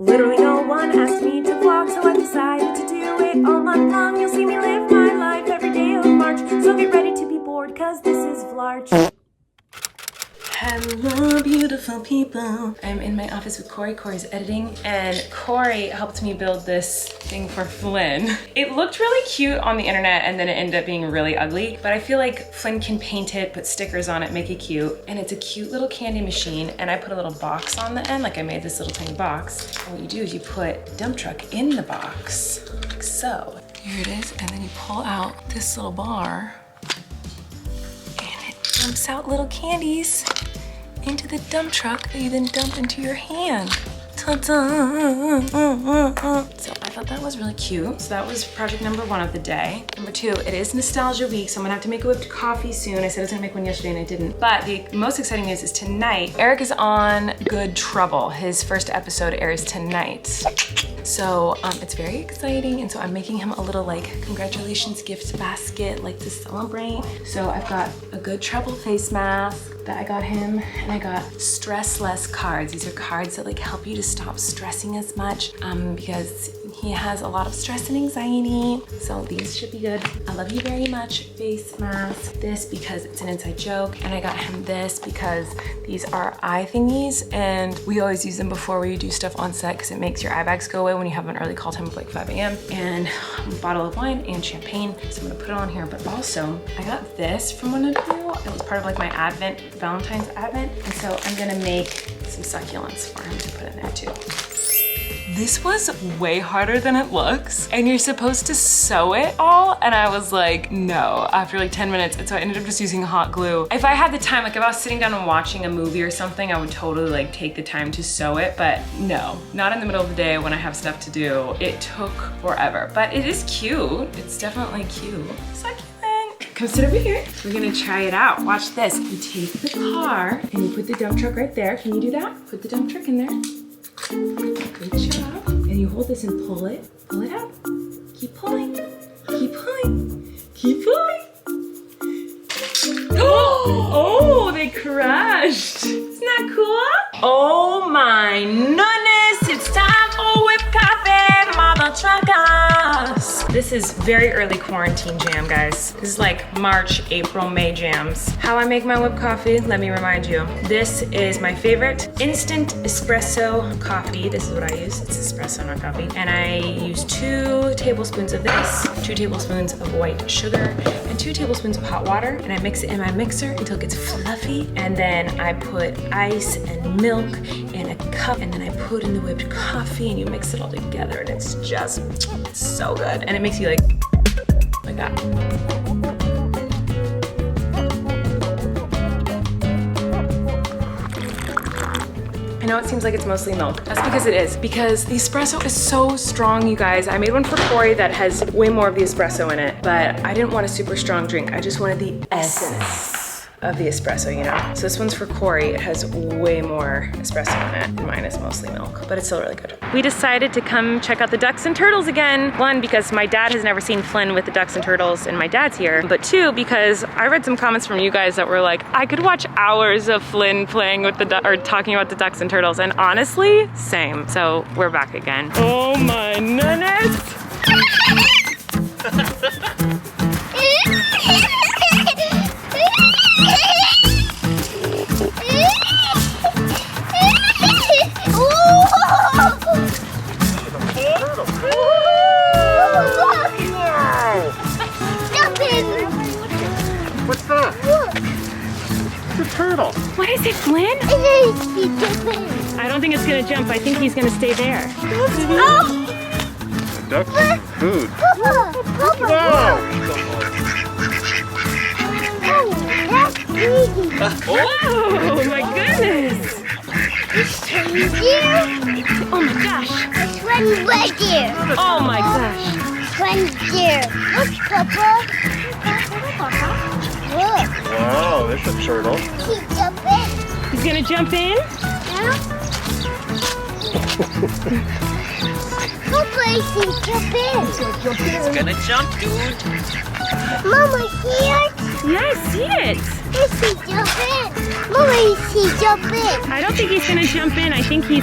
Literally no one asked me to vlog, so I decided to do it all month long. You'll see me live my life every day of March, so get ready to be bored, cause this is Vlarch. Hello, beautiful people. I'm in my office with Kory. Kory's editing, and Kory helped me build this thing for Flynn. It looked really cute on the internet, and then it ended up being really ugly, but I feel like Flynn can paint it, put stickers on it, make it cute, and it's a cute little candy machine, and I put a little box on the end, like I made this little tiny box. And what you do is you put a dump truck in the box, like so. Here it is, and then you pull out this little bar, and it dumps out little candies into the dump truck that you then dump into your hand. Ta-da! So I thought that was really cute. So that was project number 1 of the day. Number 2, it is nostalgia week, so I'm gonna have to make a whipped coffee soon. I said I was gonna make one yesterday and I didn't. But the most exciting news is tonight, Eric is on Good Trouble. His first episode airs tonight. So it's very exciting, and so I'm making him a little like congratulations gift basket, like to celebrate. So I've got a Good Trouble face mask that I got him, and I got stress less cards. These are cards that like help you to stop stressing as much because he has a lot of stress and anxiety. So these should be good. I love you very much face mask. This because it's an inside joke, and I got him this because these are eye thingies, and we always use them before we do stuff on set because it makes your eye bags go away when you have an early call time of like 5 a.m. and a bottle of wine and champagne. So I'm gonna put it on here, but also I got this from one of you. It was part of like my Valentine's Advent, and so I'm gonna make some succulents for him to put in there too. This was way harder than it looks, and you're supposed to sew it all, and I was like, no, after like 10 minutes, and so I ended up just using hot glue. If I had the time, like if I was sitting down and watching a movie or something, I would totally like take the time to sew it, but no, not in the middle of the day when I have stuff to do. It took forever, but it is cute. It's definitely cute. Succulent. Come sit over here. We're gonna try it out. Watch this. You take the car and you put the dump truck right there. Can you do that? Put the dump truck in there. Good job. And you hold this and pull it. Pull it out. Keep pulling. Keep pulling. Keep pulling. Oh, they crashed. Isn't that cool? Oh my goodness. It's time for whipped coffee, mother truckers. This is very early quarantine jam, guys. This is like March, April, May jams. How I make my whipped coffee, let me remind you. This is my favorite instant espresso coffee. This is what I use. It's espresso, not coffee. And I use 2 tablespoons of this, 2 tablespoons of white sugar, and 2 tablespoons of hot water. And I mix it in my mixer until it gets fluffy. And then I put ice and milk in a cup, and then I put in the whipped coffee, and you mix it all together, and it's just so good. And it makes you like that. I know it seems like it's mostly milk. That's because it is. Because the espresso is so strong, you guys. I made one for Kory that has way more of the espresso in it, but I didn't want a super strong drink. I just wanted the essence of the espresso, you know? So this one's for Kory. It has way more espresso in it, and mine is mostly milk, but it's still really good. We decided to come check out the ducks and turtles again. 1, because my dad has never seen Flynn with the ducks and turtles, and my dad's here. But 2, because I read some comments from you guys that were like, I could watch hours of Flynn playing with or talking about the ducks and turtles, and honestly, same. So we're back again. Oh my goodness! What's that? Look. It's a turtle. What is it, Flynn? I don't think it's gonna jump. I think he's gonna stay there. Oh! Duck food. Papa! Papa! Wow! Oh, that's easy. Oh my goodness! Here. Oh my gosh! This one right there. Oh my gosh! This one there. Look, Papa. Look. Wow, there's a turtle. He's jumping. He's gonna jump in? Yeah. Papa, he's jumping. It's gonna jump, dude. Mama, here. Yeah, I see it. Is he jumping? Mama, is he jumping? I don't think he's gonna jump in. I think he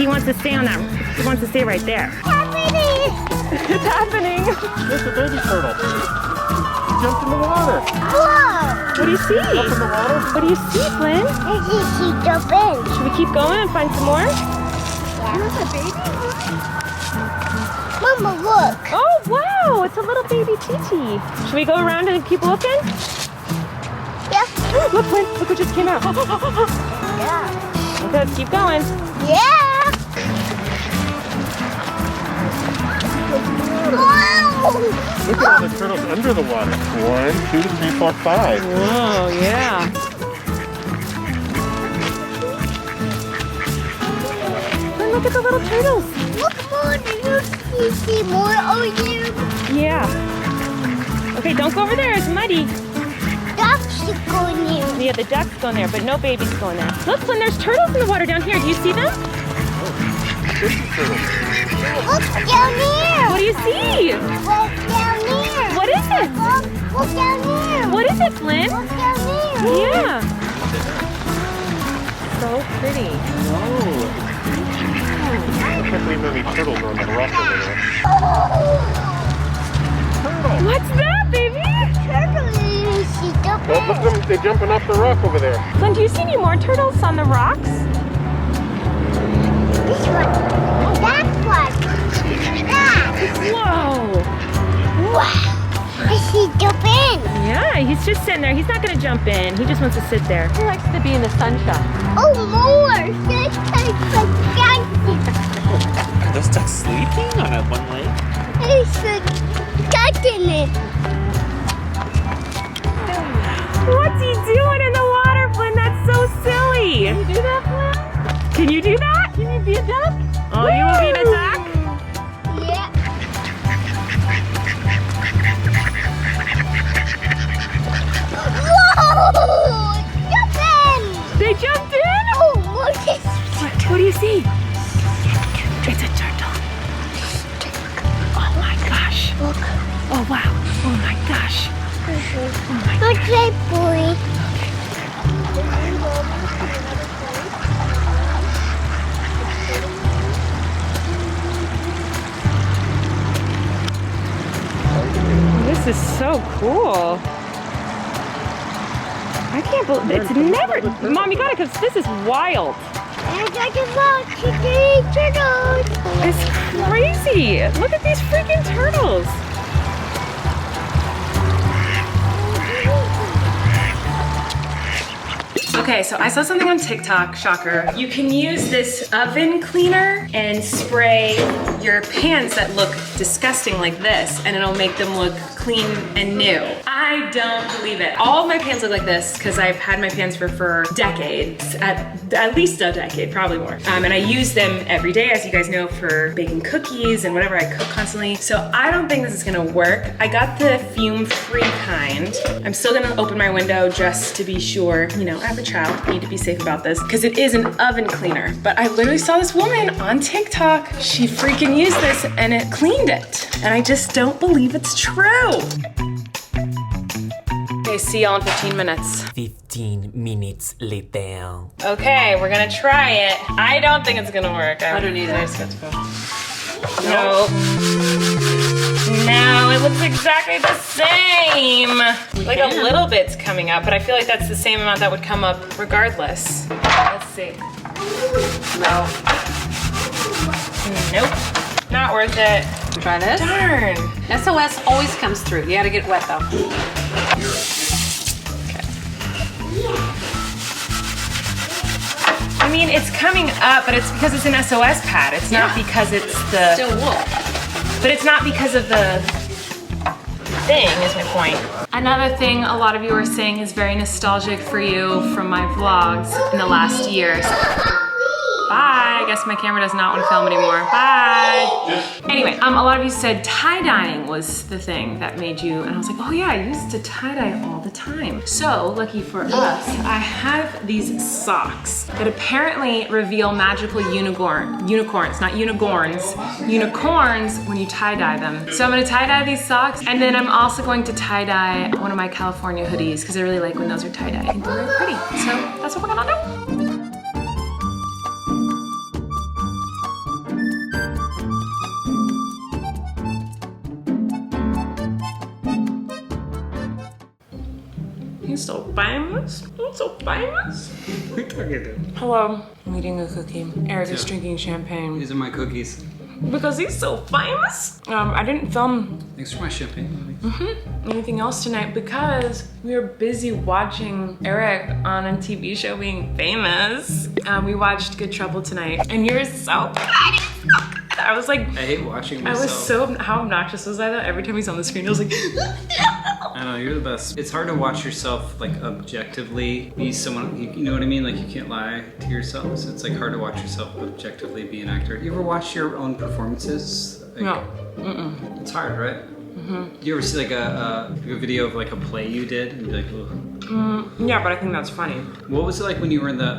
wants to stay on that. He wants to stay right there. Happening! It's happening. There's a baby turtle. He jumped in the water. Whoa! What do you see? Jump in the water. What do you see, Flynn? Is he jumping? Should we keep going and find some more? There's a baby. Mama, look. Oh, wow. It's a little baby Titi. Should we go around and keep looking? Yeah. Look, Flynn. Look what just came out. Yeah. Okay, let's keep going. Yeah. Wow. Look at all the turtles under the water. 1, 2, 3, 4, 5. Whoa, yeah. And look at the little turtles. Look more. Do you see more over there? Yeah. Okay, don't go over there. It's muddy. Ducks should go in there. Yeah, the ducks go in there, but no babies go in there. Look, Flynn, there's turtles in the water down here. Do you see them? Baby turtles. Look down there. What do you see? Look down there. What is it? Look down there. What is it, Flynn? Look down there. Yeah. So pretty. Oh. I can't believe many turtles are on the rock over there. Turtle. What's that, baby? Turtle is she Oh, jumping? look at them. They're jumping off the rock over there. Flynn, do you see any more turtles on the rocks? This one. That one. That. Whoa. Wow. Is he jumping? Yeah, he's just sitting there. He's not going to jump in. He just wants to sit there. He likes to be in the sunshine. Oh, more. This takes a dancing. Are those ducks sleeping on a one leg? It's a touching it. What's he doing in the water, Flynn? That's so silly. Can you do that, Flynn? Can you do that? Can you be a duck? Oh, you will be a duck? Yeah. Whoa! Jumping! They jumped in? Oh, look at What do you see? It's a turtle. Oh my gosh. Look. Oh wow. Oh my gosh. Look, that boy. This is so cool. I can't believe it's never. Mom, you gotta, because this is wild. And I can watch the turtles. It's crazy. Look at these freaking turtles. Okay, so I saw something on TikTok, shocker. You can use this oven cleaner and spray your pans that look disgusting like this, and it'll make them look clean and new. I don't believe it. All of my pans look like this because I've had my pans for decades, at least a decade, probably more. And I use them every day, as you guys know, for baking cookies and whatever I cook constantly. So I don't think this is gonna work. I got the fume-free kind. I'm still gonna open my window just to be sure. You know, I have a child, I need to be safe about this because it is an oven cleaner. But I literally saw this woman on TikTok. She freaking used this and it cleaned it. And I just don't believe it's true. Okay, see y'all in 15 minutes. 15 minutes later. Okay, we're gonna try it. I don't think it's gonna work. I don't either. No. No, it looks exactly the same. Like a little bit's coming up, but I feel like that's the same amount that would come up regardless. Let's see. No. Nope. Not worth it. Try this. Darn. SOS always comes through. You gotta get wet though. I mean, it's coming up, but it's because it's an SOS pad. It's not because it's the... Still wool. But it's not because of the thing, is my point. Another thing a lot of you are saying is very nostalgic for you from my vlogs in the last years. Bye. I guess my camera does not want to film anymore. Bye. Anyway, a lot of you said tie-dyeing was the thing that made you, and I was like, oh yeah, I used to tie-dye all the time. So lucky for us, I have these socks that apparently reveal magical unicorns, not unicorns when you tie-dye them. So I'm gonna tie-dye these socks, and then I'm also going to tie-dye one of my California hoodies because I really like when those are tie-dyed. I think they're very pretty. So that's what we're gonna do. He's so famous. He's so famous. What are you talking to? Hello. I'm eating a cookie. Eric is drinking champagne. These are my cookies. Because he's so famous. I didn't film Thanks for my champagne. anything else tonight because we were busy watching Eric on a TV show being famous. We watched Good Trouble tonight, and you're so good. I was like, I hate watching I myself. was so, how obnoxious was I though? Every time he's on the screen, I was like, I know, you're the best. It's hard to watch yourself like objectively be someone, you know what I mean? Like you can't lie to yourself. So it's like hard to watch yourself objectively be an actor. You ever watch your own performances? Like, no. It's hard, right? Do you ever see like a video of like a play you did and be like, ugh? Yeah, but I think that's funny. What was it like when you were in the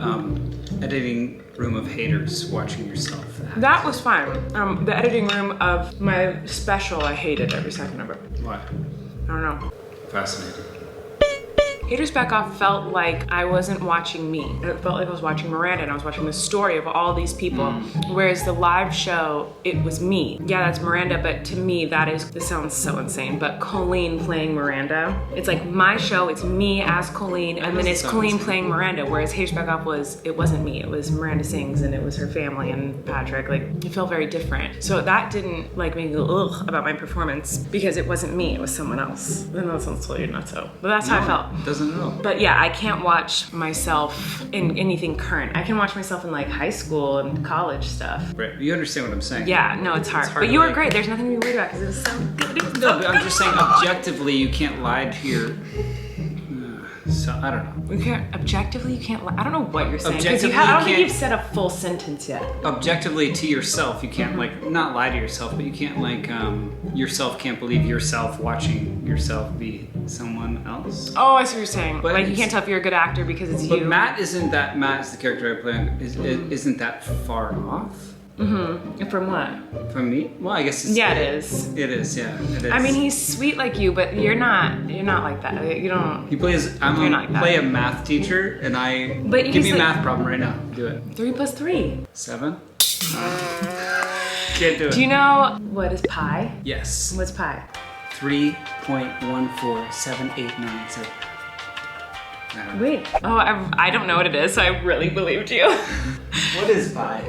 editing room of haters watching yourself act? That was fine. The editing room of my special, I hated every second of it. Why? I don't know. Fascinating. Haters Back Off felt like I wasn't watching me. It felt like I was watching Miranda and I was watching the story of all these people. Whereas the live show, it was me. Yeah, that's Miranda, but to me, this sounds so insane, but Colleen playing Miranda. It's like my show, it's me as Colleen, and then it's Colleen playing Miranda, whereas Haters Back Off it wasn't me, it was Miranda sings and it was her family and Patrick. Like, it felt very different. So that didn't like make me go ugh about my performance because it wasn't me, it was someone else. I know that sounds totally nutso, but that's how I felt. Doesn't know. But yeah, I can't watch myself in anything current. I can watch myself in like high school and college stuff. Right, you understand what I'm saying? Yeah, no, it's hard. But to you were like- great. There's nothing to be worried about because it was so good. It was No, so but I'm just saying objectively you can't lie to your... so, I don't know. You can't, objectively, you can't lie. I don't know what you're saying. 'Cause Objectively, I don't you think can't- you've said a full sentence yet. Objectively to yourself, you can't like, not lie to yourself, but you can't like, yourself can't believe yourself watching yourself be someone else. Oh, I see what you're saying. But Like, you it's- can't tell if you're a good actor because it's But you. Matt is the character I play, isn't that far off From what? from me? Well, I guess it's... Yeah, it is. It is, yeah, it is. I mean, he's sweet like you, but you're not like that. You don't. He plays, I'm You're gonna not like that. play a math teacher, and I... But give he's me a like- math problem right now. Do it. 3 + 3. 7? Can't do it. Do you know what is pi? Yes. What's pi? 3.14789. Wait. Oh, I don't know what it is, so I really believed you. What is pi?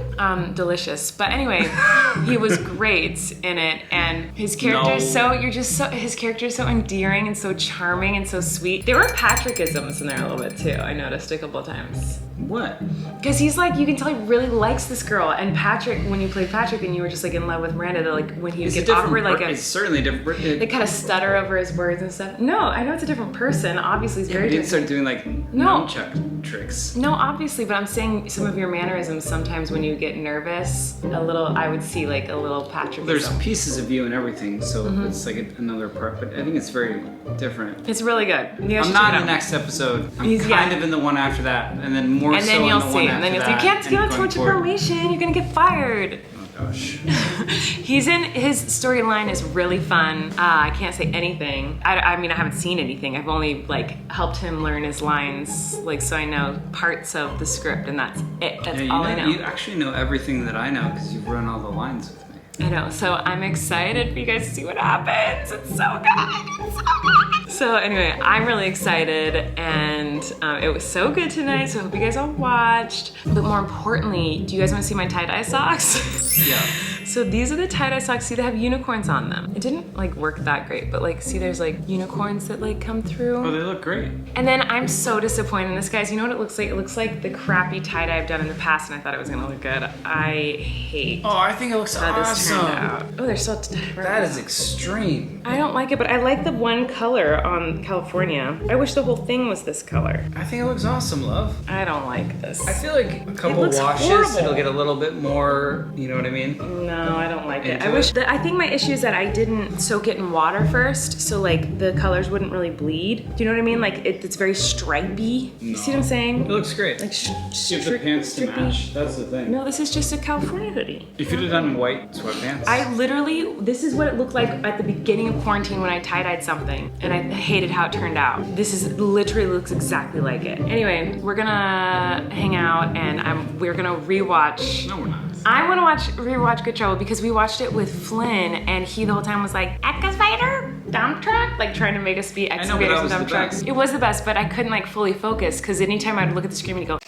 Delicious. But anyway, he was great in it, and his character is his character is so endearing and so charming and so sweet. There were Patrickisms in there a little bit too. I noticed a couple of times. What? Because he's like, you can tell he really likes this girl, and Patrick, when you played Patrick and you were just like in love with Miranda, that like when he would get awkward, like It's certainly different. they kind of stutter over his words and stuff. No, I know it's a different person. Obviously, he's very You didn't different. start doing like No. nunchuck tricks. No, obviously, but I'm saying some of your mannerisms sometimes when you get nervous, I would see like a little Patrick. There's pieces of you and everything, so it's like another part, but I think it's very different. It's really good. You guys I'm should not check in it the out. next episode. I'm He's- kind yeah. of in the one after that, and then more And so then in you'll the see, one and then after you'll see. You that, can't and give out too going much forward. information. You're gonna get fired. Oh gosh. His storyline is really fun. I can't say anything. I mean, I haven't seen anything. I've only like helped him learn his lines, like so I know parts of the script, and that's it. That's Yeah, all I know. You actually know everything that I know because you've run all the lines with me. I know. So I'm excited for you guys to see what happens. It's so good. It's so good. So anyway, I'm really excited, and it was so good tonight. So I hope you guys all watched. But more importantly, do you guys want to see my tie-dye socks? Yeah. So these are the tie-dye socks. See, they have unicorns on them. It didn't like work that great, but like, see, there's like unicorns that like come through. Oh, they look great. And then I'm so disappointed in this, guys. You know what it looks like? It looks like the crappy tie-dye I've done in the past, and I thought it was gonna look good. I hate Oh, I think it looks how this turned awesome. out. Oh, they're so That is extreme. I don't like it, but I like the one color on California. I wish the whole thing was this color. I think it looks awesome, love. I don't like this. I feel like a couple looks washes, horrible. it'll get a little bit more, you know what I mean? No, I don't like it. Into I wish it? that I think my issue is that I didn't soak it in water first, so like the colors wouldn't really bleed. Do you know what I mean? Like it's very stripey. You see what I'm It saying? looks great. Like Give the pants to match. That's the thing. No, this is just a California hoodie. If you'd have done white sweatpants. I literally, this is what it looked like at the beginning of quarantine when I tie-dyed something, and I hated how it turned out. This is literally looks exactly like it. Anyway, we're gonna hang out, and we're gonna rewatch. No, we're not. I want to rewatch Good Trouble because we watched it with Flynn, and he the whole time was like, excavator, dump truck, like trying to make us be know, but excavators that and was dump the trucks. best. It was the best, but I couldn't like fully focus because anytime I'd look at the screen and go,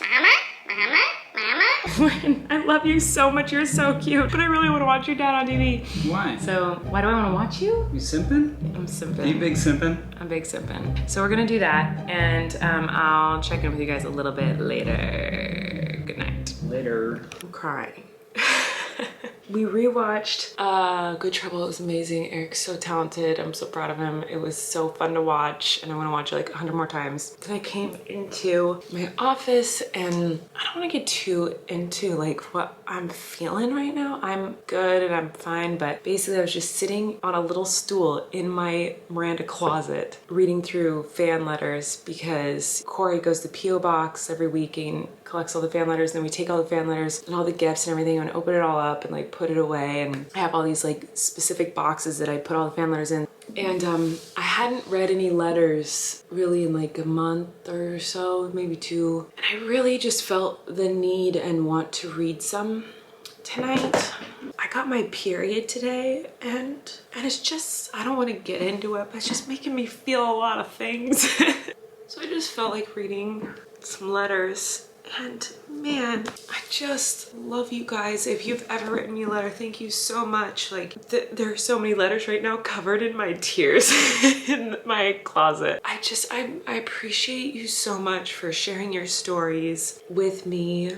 Flynn, I love you so much, you're so cute, but I really want to watch your dad on TV. Why? So why do I want to watch you? You simping? I'm simping. Are you big simping? I'm big simping. So we're gonna do that, and I'll check in with you guys a little bit later. Good night. Later. I'm crying. We rewatched Good Trouble. It was amazing. Eric's so talented. I'm so proud of him. It was so fun to watch, and I want to watch it like 100 more times. Then I came into my office, and I don't want to get too into like what I'm feeling right now. I'm good and I'm fine, but basically I was just sitting on a little stool in my Miranda closet reading through fan letters because Kory goes to P.O. Box every week and collects all the fan letters, and then we take all the fan letters and all the gifts and everything and open it all up and like put it away, and I have all these like specific boxes that I put all the fan letters in. And I hadn't read any letters really in like a month or so, maybe 2, and I really just felt the need and want to read some tonight. I got my period today, and it's just, I don't want to get into it, but it's just making me feel a lot of things. So I just felt like reading some letters. And man, I just love you guys. If you've ever written me a letter, thank you so much. Like there are so many letters right now covered in my tears in my closet. I appreciate you so much for sharing your stories with me.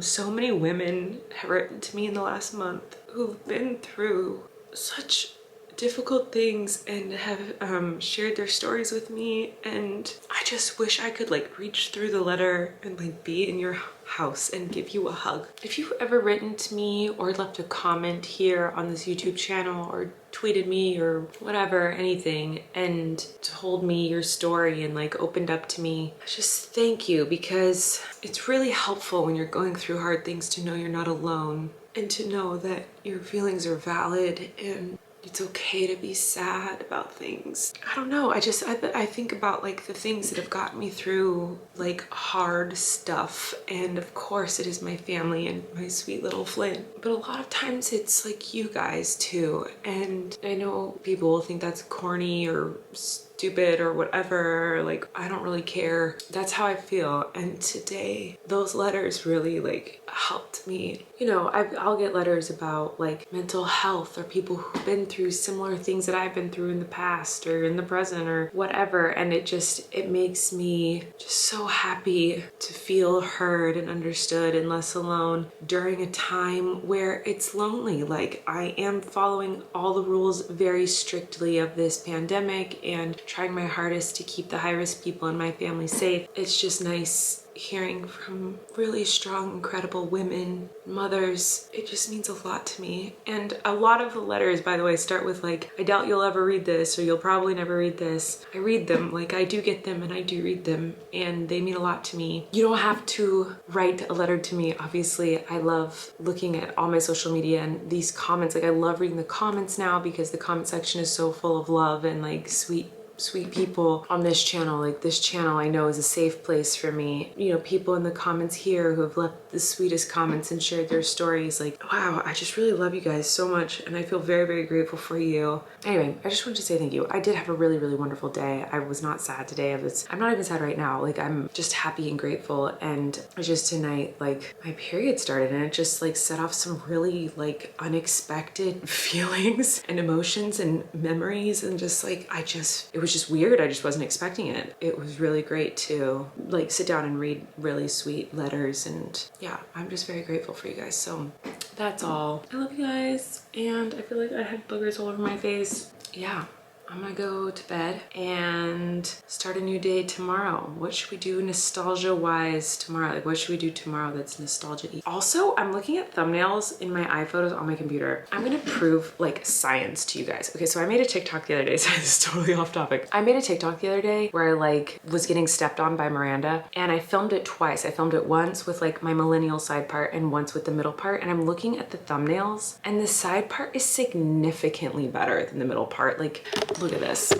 So many women have written to me in the last month who've been through such difficult things and have shared their stories with me, and I just wish I could like reach through the letter and like be in your house and give you a hug. If you've ever written to me or left a comment here on this YouTube channel or tweeted me or whatever, anything, and told me your story and like opened up to me, just thank you, because it's really helpful when you're going through hard things to know you're not alone and to know that your feelings are valid and it's okay to be sad about things. I don't know, I think about like the things that have gotten me through like hard stuff, and of course it is my family and my sweet little Flynn, but a lot of times it's like you guys too. And I know people will think that's corny or stupid or whatever, like I don't really care. That's how I feel, and today those letters really like helped me. You know, I'll get letters about like mental health or people who've been through similar things that I've been through in the past or in the present or whatever, and it makes me just so happy to feel heard and understood and less alone during a time where it's lonely. Like I am following all the rules very strictly of this pandemic and trying my hardest to keep the high-risk people in my family safe. It's just nice hearing from really strong, incredible women, mothers. It just means a lot to me. And a lot of the letters, by the way, start with like, I doubt you'll ever read this, or you'll probably never read this. I read them, like I do get them and I do read them, and they mean a lot to me. You don't have to write a letter to me. Obviously, I love looking at all my social media and these comments. Like I love reading the comments now because the comment section is so full of love and like sweet sweet people on this channel. Like this channel I know is a safe place for me. You know, people in the comments here who have left the sweetest comments and shared their stories. Like, wow, I just really love you guys so much and I feel very, very grateful for you. Anyway, I just wanted to say thank you. I did have a really, really wonderful day. I was not sad today. I'm not even sad right now. Like, I'm just happy and grateful. And just tonight, like, my period started and it just like set off some really like unexpected feelings and emotions and memories, and just like it was just weird. I just wasn't expecting it. It was really great to like sit down and read really sweet letters, and yeah, I'm just very grateful for you guys. So that's all. I love you guys, and I feel like I have boogers all over my face. Yeah, I'm gonna go to bed and start a new day tomorrow. What should we do nostalgia wise tomorrow? Like, what should we do tomorrow that's nostalgia-y? Also, I'm looking at thumbnails in my iPhotos on my computer. I'm gonna prove like science to you guys. Okay, so I made a TikTok the other day. So this is totally off topic. I made a TikTok the other day where I like was getting stepped on by Miranda, and I filmed it twice. I filmed it once with like my millennial side part and once with the middle part, and I'm looking at the thumbnails and the side part is significantly better than the middle part. Like, look at this.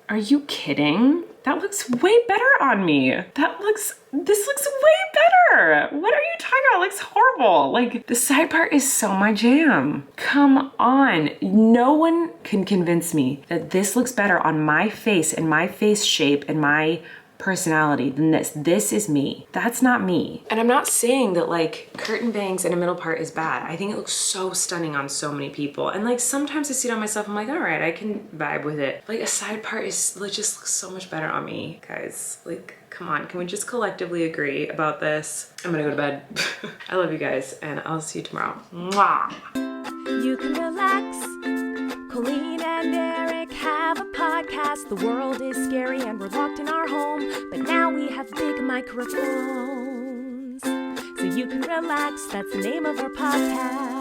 Are you kidding? That looks way better on me. This looks way better. What are you talking about? It looks horrible. Like, the side part is so my jam. Come on. No one can convince me that this looks better on my face and my face shape and my personality than this. This is me. That's not me. And I'm not saying that like curtain bangs and a middle part is bad. I think it looks so stunning on so many people. And like sometimes I see it on myself, I'm like, all right, I can vibe with it. Like a side part just looks so much better on me, guys. Like, come on, can we just collectively agree about this? I'm gonna go to bed. I love you guys, and I'll see you tomorrow. Mwah! You can relax. Colleen and Eric have a podcast. The world is scary and we're locked in our home, but now we have big microphones, so you can relax. That's the name of our podcast.